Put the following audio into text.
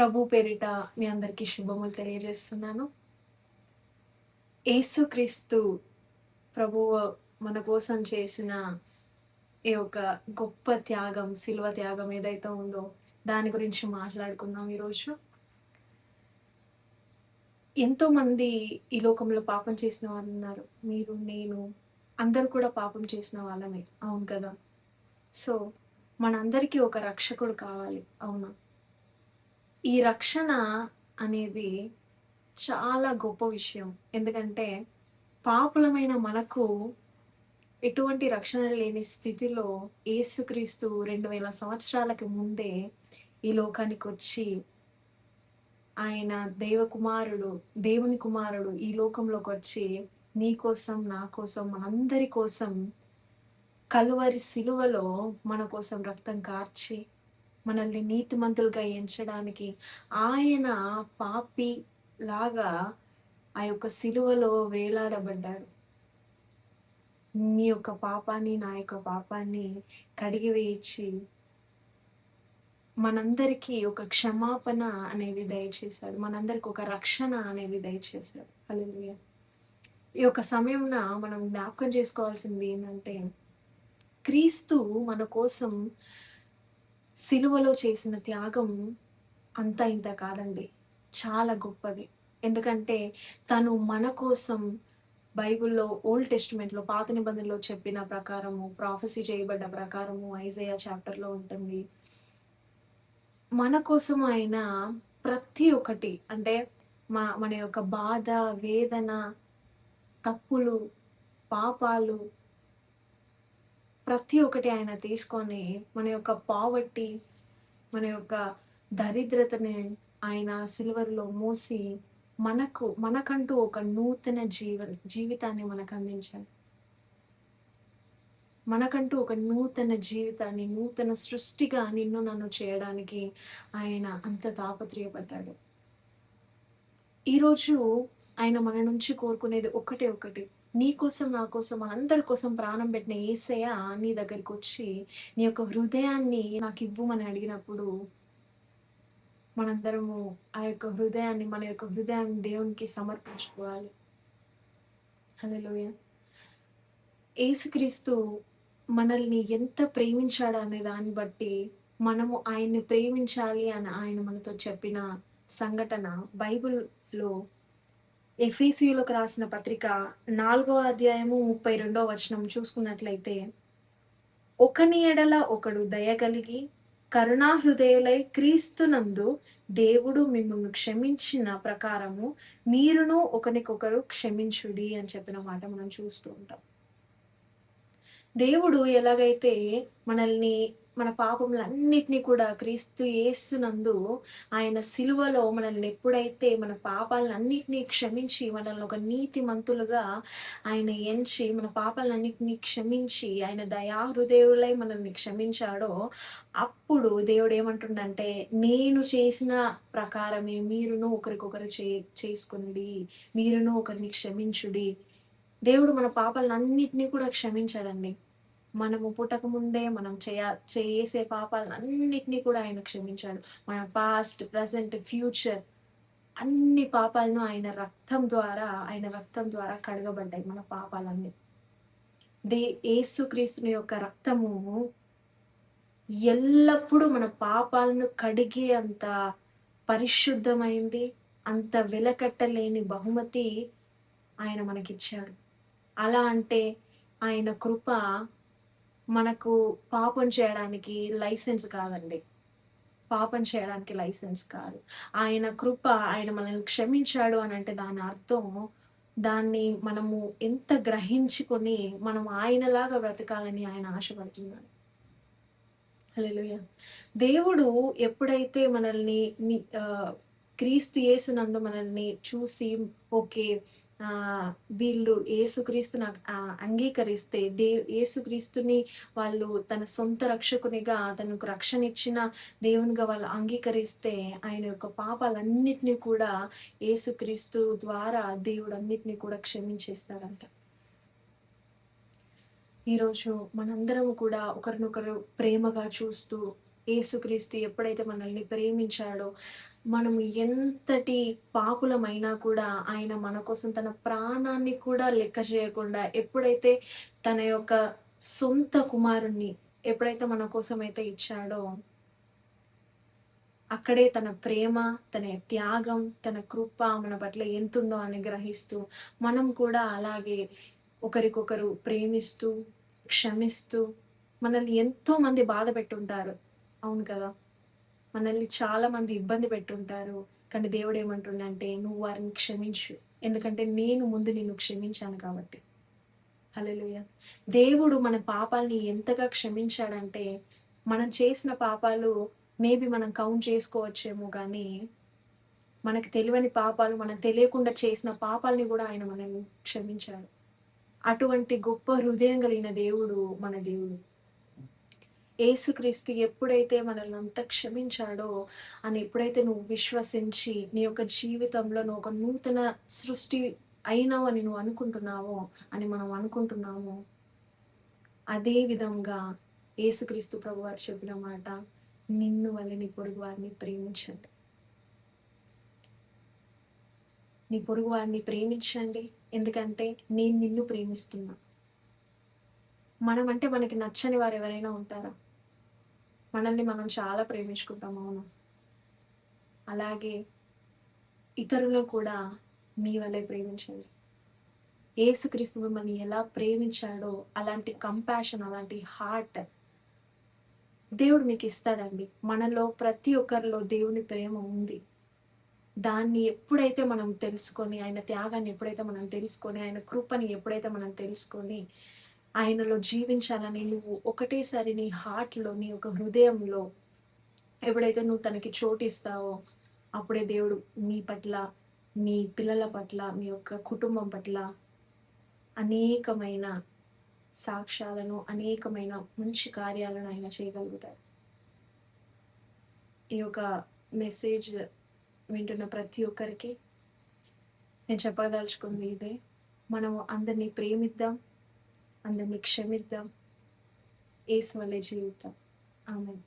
ప్రభు పేరిట మీ అందరికీ శుభములు తెలియజేస్తున్నాను. యేసుక్రీస్తు ప్రభువు మన కోసం చేసిన ఈ యొక్క గొప్ప త్యాగం, శిలువ త్యాగం ఏదైతే ఉందో దాని గురించి మాట్లాడుకుందాం ఈరోజు. ఎంతోమంది ఈ లోకంలో పాపం చేసిన వాళ్ళున్నారు. మీరు, నేను అందరూ కూడా పాపం చేసిన వాళ్ళమే. అవును కదా! సో, మనందరికీ ఒక రక్షకుడు కావాలి. అవునా? ఈ రక్షణ అనేది చాలా గొప్ప విషయం. ఎందుకంటే పాపులమైన మనకు ఎటువంటి రక్షణ లేని స్థితిలో యేసుక్రీస్తు 2000 సంవత్సరాలకు ముందే ఈ లోకానికొచ్చి ఆయన దేవుని కుమారుడు ఈ లోకంలోకొచ్చి నీ కోసం, నా కోసం, మనందరి కోసం కలువరి సిలువలో మన కోసం రక్తం కార్చి మనల్ని నీతిమంతులుగా ఎంచడానికి ఆయన పాపి లాగా ఆ యొక్క సిలువలో వేలాడబడ్డాడు. నీ యొక్క పాపాన్ని, నా యొక్క పాపాన్ని కడిగి వేయించి మనందరికీ ఒక క్షమాపణ అనేది దయచేశాడు. మనందరికి ఒక రక్షణ అనేది దయచేశాడు. హల్లెలూయా! ఈ యొక్క సమయంన మనం జ్ఞాపకం చేసుకోవాల్సింది ఏందంటే, క్రీస్తు మన కోసం సిలువలో చేసిన త్యాగం అంతా ఇంత కాదండి. చాలా గొప్పది. ఎందుకంటే తను మన కోసం బైబిల్‌లో ఓల్డ్ టెస్టిమెంట్‌లో పాత నిబంధనలో చెప్పిన ప్రకారము, ప్రాఫెసీ చేయబడ్డ ప్రకారము ఐజైయా చాప్టర్‌లో ఉంటుంది. మన కోసం ఆయన ప్రతి ఒక్కటి అంటే మన యొక్క బాధ, వేదన, తప్పులు, పాపాలు ప్రతి ఒక్కటి ఆయన తీసుకొని మన యొక్క పావర్టీ, మన యొక్క దరిద్రతని ఆయన సిలువలో మోసి మనకంటూ ఒక నూతన జీవితాన్ని మనకు అందించాడు. మనకంటూ ఒక నూతన జీవితాన్ని, నూతన సృష్టిగా నిన్ను నన్ను చేయడానికి ఆయన అంత తాపత్రయపడ్డాడు. ఈరోజు ఆయన మన నుంచి కోరుకునేది ఒకటే ఒకటి. నీ కోసం, నా కోసం, మనందరి కోసం ప్రాణం పెట్టిన యేసయ్య నీ దగ్గరికొచ్చి నీ యొక్క హృదయాన్ని నాకివ్వుమని అడిగినప్పుడు మనందరము మన యొక్క హృదయాన్ని దేవునికి సమర్పించుకోవాలి. హల్లెలూయా! యేసుక్రీస్తు మనల్ని ఎంత ప్రేమించాడు అనే దాన్ని బట్టి మనము ఆయన్ని ప్రేమించాలి అని ఆయన మనతో చెప్పిన సంఘటన బైబిల్‌లో ఎఫెసీయులకు రాసిన పత్రిక 4వ అధ్యాయము 32వ వచనం చూసుకున్నట్లయితే, ఒకని ఎడల ఒకడు దయ కలిగి కరుణాహృదయులై క్రీస్తునందు దేవుడు మిమ్మును క్షమించిన ప్రకారము మీరును ఒకనికొకరు క్షమించుడి అని చెప్పిన మాట మనం చూస్తూ ఉంటాం. దేవుడు ఎలాగైతే మన పాపములన్నిటిని కూడా క్రీస్తు యేసునందు ఆయన సిలువలో మనల్ని ఎప్పుడైతే మన పాపాలన్నిటిని క్షమించి మనల్ని ఒక నీతిమంతులుగా ఆయన ఎంచి మన పాపాలన్నిటిని క్షమించి ఆయన దయాహృదయులై మనల్ని క్షమించాడో, అప్పుడు దేవుడు ఏమంటుండంటే, నేను చేసిన ప్రకారమే మీరును ఒకరికొకరు చేసుకొనుడి, మీరును ఒకరిని క్షమించుడి. దేవుడు మన పాపాలన్నిటిని కూడా క్షమించాడండి. మనము పుట్టక ముందే మనం చేసే పాపాలన్నిటిని కూడా ఆయన క్షమించాడు. మన పాస్ట్, ప్రెజెంట్, ఫ్యూచర్ అన్ని పాపాలను ఆయన రక్తం ద్వారా కడగబడ్డాయి మన పాపాలన్నీ. యేసుక్రీస్తుని యొక్క రక్తము ఎల్లప్పుడూ మన పాపాలను కడిగే అంత పరిశుద్ధమైంది, అంత వెలకట్టలేని బహుమతి ఆయన మనకిచ్చాడు. అలా అంటే ఆయన కృప మనకు పాపం చేయడానికి లైసెన్స్ కాదండి. పాపం చేయడానికి లైసెన్స్ కాదు. ఆయన కృప ఆయన మనల్ని క్షమించాడు అనంటే దాని అర్థం దాన్ని మనము ఎంత గ్రహించుకొని మనం ఆయనలాగా బ్రతకాలని ఆయన ఆశపడుతున్నాడు. హల్లెలూయా! దేవుడు ఎప్పుడైతే క్రీస్తు యేసునందు మనల్ని చూసి ఓకే, వీళ్ళు యేసుక్రీస్తుని అంగీకరిస్తే యేసుక్రీస్తుని వాళ్ళు తన సొంత రక్షకునిగా తనకు రక్షణ ఇచ్చిన దేవునిగా వాళ్ళు అంగీకరిస్తే ఆయన యొక్క పాపాలన్నిటిని కూడా యేసుక్రీస్తు ద్వారా దేవుడు అన్నిటిని కూడా క్షమించేస్తాడంట. ఈరోజు మనందరము కూడా ఒకరినొకరు ప్రేమగా చూస్తూ యేసుక్రీస్తు ఎప్పుడైతే మనల్ని ప్రేమించాడో, మనము ఎంతటి పాపులమైనా కూడా ఆయన మన కోసం తన ప్రాణాన్ని కూడా లెక్క చేయకుండా ఎప్పుడైతే తన యొక్క సొంత కుమారుణ్ణి ఎప్పుడైతే మన కోసమైతే ఇచ్చాడో, అక్కడే తన ప్రేమ, తన త్యాగం, తన కృప మన పట్ల ఎంతుందో అని గ్రహిస్తూ, మనం కూడా అలాగే ఒకరికొకరు ప్రేమిస్తూ, క్షమిస్తూ, మనల్ని ఎంతో మంది బాధ పెట్టుంటారు. అవును కదా! మనల్ని చాలా మంది ఇబ్బంది పెట్టుంటారు. కానీ దేవుడేమంటుండంటే, "నువ్వు వారిని క్షమించు. ఎందుకంటే నేను ముందు నిన్ను క్షమించాను కాబట్టి." హల్లెలూయా! దేవుడు మన పాపాల్ని ఎంతగా క్షమించాడంటే, మనం చేసిన పాపాలు మేబీ మనం కౌంట్ చేసుకోవచ్చేమో గానీ, మనకు తెలియని పాపాలు, మనం తెలియకుండా చేసిన పాపాల్ని గూడా ఆయన మనల్ని క్షమించాడు. అటువంటి గొప్ప హృదయం కలిగిన దేవుడు మన దేవుడు. యేసుక్రీస్తు ఎప్పుడైతే మనల్ని అంత క్షమించాడో, అని ఎప్పుడైతే నువ్వు విశ్వసించి, నీ యొక్క జీవితంలో నువ్వు ఒక నూతన సృష్టి అయినావు అని నువ్వు అనుకుంటున్నావో, అని మనం అనుకుంటున్నామో, అదే విధంగా యేసుక్రీస్తు ప్రభువారు చెప్పిన మాట, నిన్ను వలె నీ పొరుగువారిని ప్రేమించండి. నీ పొరుగువారిని ప్రేమించండి. ఎందుకంటే నేను నిన్ను ప్రేమిస్తున్నా. మనమంటే మనకి నచ్చని వారు ఎవరైనా ఉంటారా? మనల్ని మనం చాలా ప్రేమించుకుంటాం. అవునా? అలాగే ఇతరులను కూడా మీ వలె ప్రేమించండి. యేసుక్రీస్తు మిమ్మల్ని ఎలా ప్రేమించాడో అలాంటి కంపాషన్, అలాంటి హార్ట్ దేవుడు మీకిస్తాడండి. మనలో ప్రతి ఒక్కరిలో దేవుని ప్రేమ ఉంది. దాన్ని ఎప్పుడైతే మనం తెలుసుకొని, ఆయన త్యాగాన్ని ఎప్పుడైతే మనం తెలుసుకొని, ఆయన కృపని ఎప్పుడైతే మనం తెలుసుకొని, ఆయనలో జీవించాలని నువ్వు ఒకటేసారి నీ హార్ట్‌లో, నీ యొక్క హృదయంలో ఎప్పుడైతే నువ్వు తనకి చోటిస్తావో, అప్పుడే దేవుడు మీ పట్ల, మీ పిల్లల పట్ల, మీ యొక్క కుటుంబం పట్ల అనేకమైన సాక్ష్యాలను, అనేకమైన మంచి కార్యాలను ఆయన చేయగలుగుతాడు. ఈ యొక్క మెసేజ్ వింటున్న ప్రతి ఒక్కరికి నేను చెప్పదలుచుకుంది ఇదే. మనము అందరిని ప్రేమిద్దాం, అందరిని క్షమిద్దాం, యేసు వలె జీవిద్దాం. ఆమేన్.